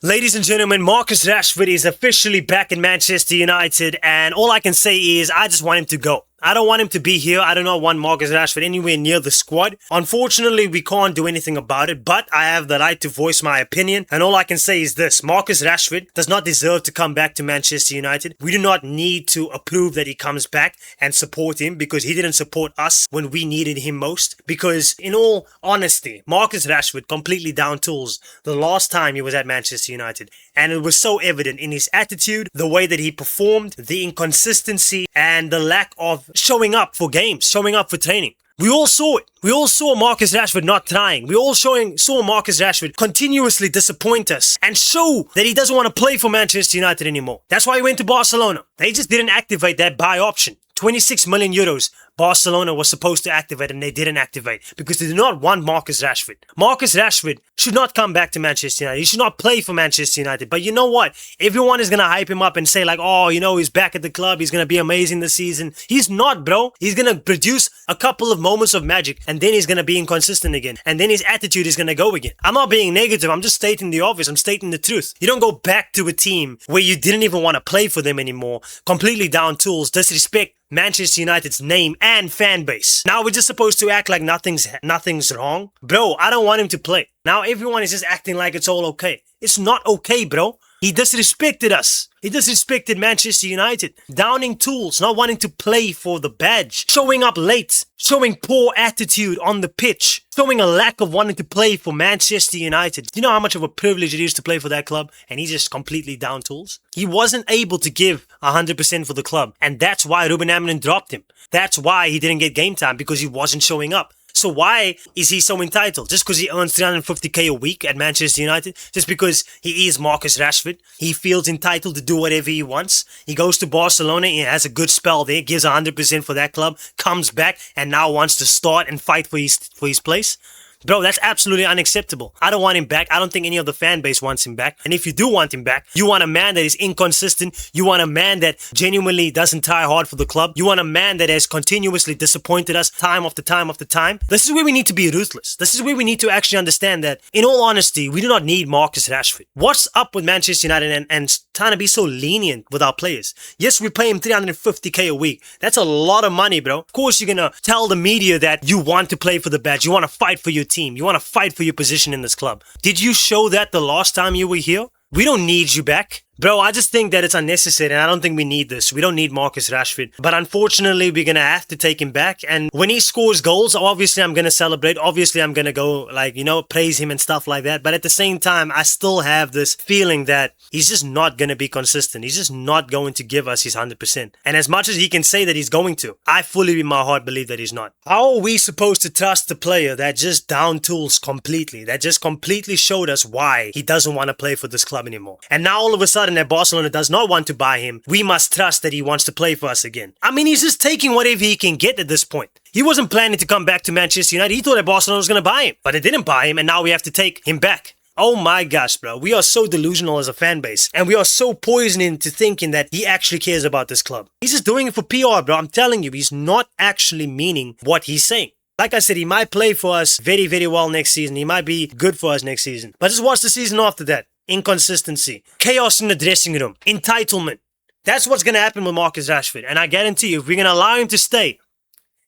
Ladies and gentlemen, Marcus Rashford is officially back in Manchester United, and all I can say is I just want him to go. I don't want him to be here. I do not want Marcus Rashford anywhere near the squad. Unfortunately, we can't do anything about it, but I have the right to voice my opinion, and all I can say is this. Marcus Rashford does not deserve to come back to Manchester United. We do not need to approve that he comes back and support him because he didn't support us when we needed him most. Because, in all honesty, Marcus Rashford completely down tools the last time he was at Manchester United. And it was so evident in his attitude, the way that he performed, the inconsistency, and the lack of showing up for games, showing up for training. We all saw it. We all saw Marcus Rashford not trying. We all saw Marcus Rashford continuously disappoint us and show that he doesn't want to play for Manchester United anymore. That's why he went to Barcelona. They just didn't activate that buy option. 26 million euros Barcelona was supposed to activate and they didn't activate because they did not want Marcus Rashford. Marcus Rashford should not come back to Manchester United. He should not play for Manchester United. But you know what? Everyone is going to hype him up and say like, oh, he's back at the club. He's going to be amazing this season. He's not, bro. He's going to produce a couple of moments of magic and then he's going to be inconsistent again. And then his attitude is going to go again. I'm not being negative. I'm just stating the obvious. I'm stating the truth. You don't go back to a team where you didn't even want to play for them anymore. Completely down tools. Disrespect Manchester United's name and fan base. Now we're just supposed to act like nothing's wrong. Bro, I don't want him to play. Now everyone is just acting like it's all okay. It's not okay, bro. He disrespected us. He disrespected Manchester United. Downing tools, not wanting to play for the badge. Showing up late. Showing poor attitude on the pitch. Showing a lack of wanting to play for Manchester United. Do you know how much of a privilege it is to play for that club? And he's just completely down tools. He wasn't able to give 100% for the club. And that's why Ruben Amorim dropped him. That's why he didn't get game time, because he wasn't showing up. So why is he so entitled? Just because he earns 350k a week at Manchester United? Just because he is Marcus Rashford? He feels entitled to do whatever he wants? He goes to Barcelona, he has a good spell there, gives 100% for that club, comes back and now wants to start and fight for his place? Bro, that's absolutely unacceptable. I don't want him back. I don't think any of the fan base wants him back. And if you do want him back, you want a man that is inconsistent. You want a man that genuinely doesn't try hard for the club. You want a man that has continuously disappointed us time after time after time. This is where we need to be ruthless. This is where we need to actually understand that, in all honesty, we do not need Marcus Rashford. What's up with Manchester United and trying to be so lenient with our players? Yes, we pay him 350k a week. That's a lot of money, bro. Of course, you're going to tell the media that you want to play for the badge. You want to fight for your team. You want to fight for your position in this club. Did you show that the last time you were here? We don't need you back. Bro, I just think that it's unnecessary and I don't think we need this. We don't need Marcus Rashford. But unfortunately, we're going to have to take him back. And when he scores goals, obviously I'm going to celebrate. Obviously, I'm going to go praise him and stuff like that. But at the same time, I still have this feeling that he's just not going to be consistent. He's just not going to give us his 100%. And as much as he can say that he's going to, I fully in my heart believe that he's not. How are we supposed to trust a player that just down tools completely, that just completely showed us why he doesn't want to play for this club anymore? And now all of a sudden, that Barcelona does not want to buy him, we must trust that he wants to play for us again. I mean, he's just taking whatever he can get at this point. He wasn't planning to come back to Manchester United. He thought that Barcelona was going to buy him, but it didn't buy him, and now we have to take him back. Oh my gosh, bro. We are so delusional as a fan base, and we are so poisoned into thinking that he actually cares about this club. He's just doing it for PR, bro. I'm telling you, he's not actually meaning what he's saying. Like I said, he might play for us very, very well next season. He might be good for us next season. But just watch the season after that. Inconsistency, chaos in the dressing room, entitlement. That's what's going to happen with Marcus Rashford. And I guarantee you, if we're going to allow him to stay,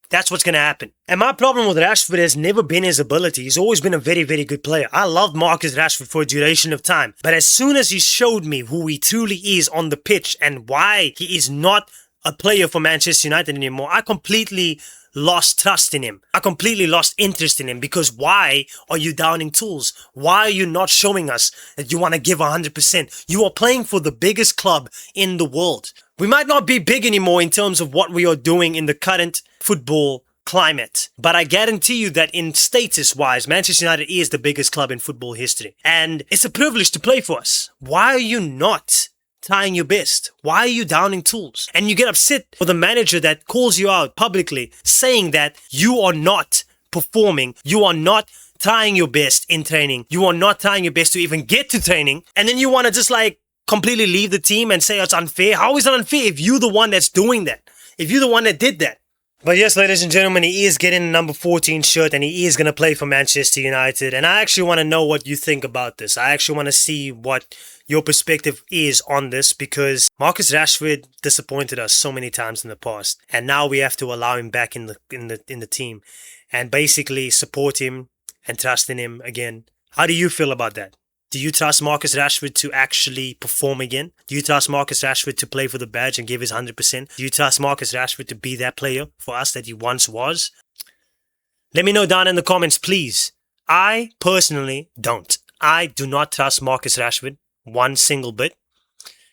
that's what's going to happen. And my problem with Rashford has never been his ability. He's always been a very, very good player. I loved Marcus Rashford for a duration of time. But as soon as he showed me who he truly is on the pitch and why he is not a player for Manchester United anymore, I completely lost trust in him. I completely lost interest in him, because why are you downing tools? Why are you not showing us that you want to give 100%? You are playing for the biggest club in the world. We might not be big anymore in terms of what we are doing in the current football climate, but I guarantee you that in status-wise, Manchester United is the biggest club in football history. And it's a privilege to play for us. Why are you not trying your best? Why are you downing tools? And you get upset for the manager that calls you out publicly saying that you are not performing, you are not trying your best in training, you are not trying your best to even get to training, and then you want to just completely leave the team and say it's unfair. How is it unfair if you're the one that's doing that? If you're the one that did that? But yes, ladies and gentlemen, he is getting the number 14 shirt and he is going to play for Manchester United. And I actually want to know what you think about this. I actually want to see what your perspective is on this, because Marcus Rashford disappointed us so many times in the past. And now we have to allow him back in the team and basically support him and trust in him again. How do you feel about that? Do you trust Marcus Rashford to actually perform again? Do you trust Marcus Rashford to play for the badge and give his 100%? Do you trust Marcus Rashford to be that player for us that he once was? Let me know down in the comments, please. I personally don't. I do not trust Marcus Rashford one single bit.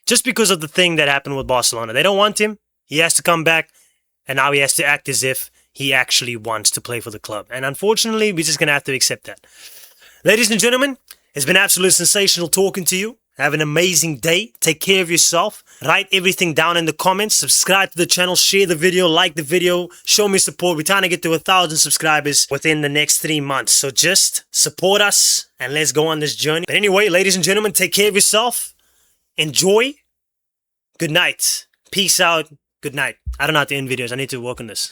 Just because of the thing that happened with Barcelona. They don't want him. He has to come back. And now he has to act as if he actually wants to play for the club. And unfortunately, we're just going to have to accept that. Ladies and gentlemen, it's been absolutely sensational talking to you. Have an amazing day. Take care of yourself. Write everything down in the comments. Subscribe to the channel. Share the video. Like the video. Show me support. We're trying to get to 1,000 subscribers within the next 3 months. So just support us and let's go on this journey. But anyway, ladies and gentlemen, take care of yourself. Enjoy. Good night. Peace out. Good night. I don't know how to end videos. I need to work on this.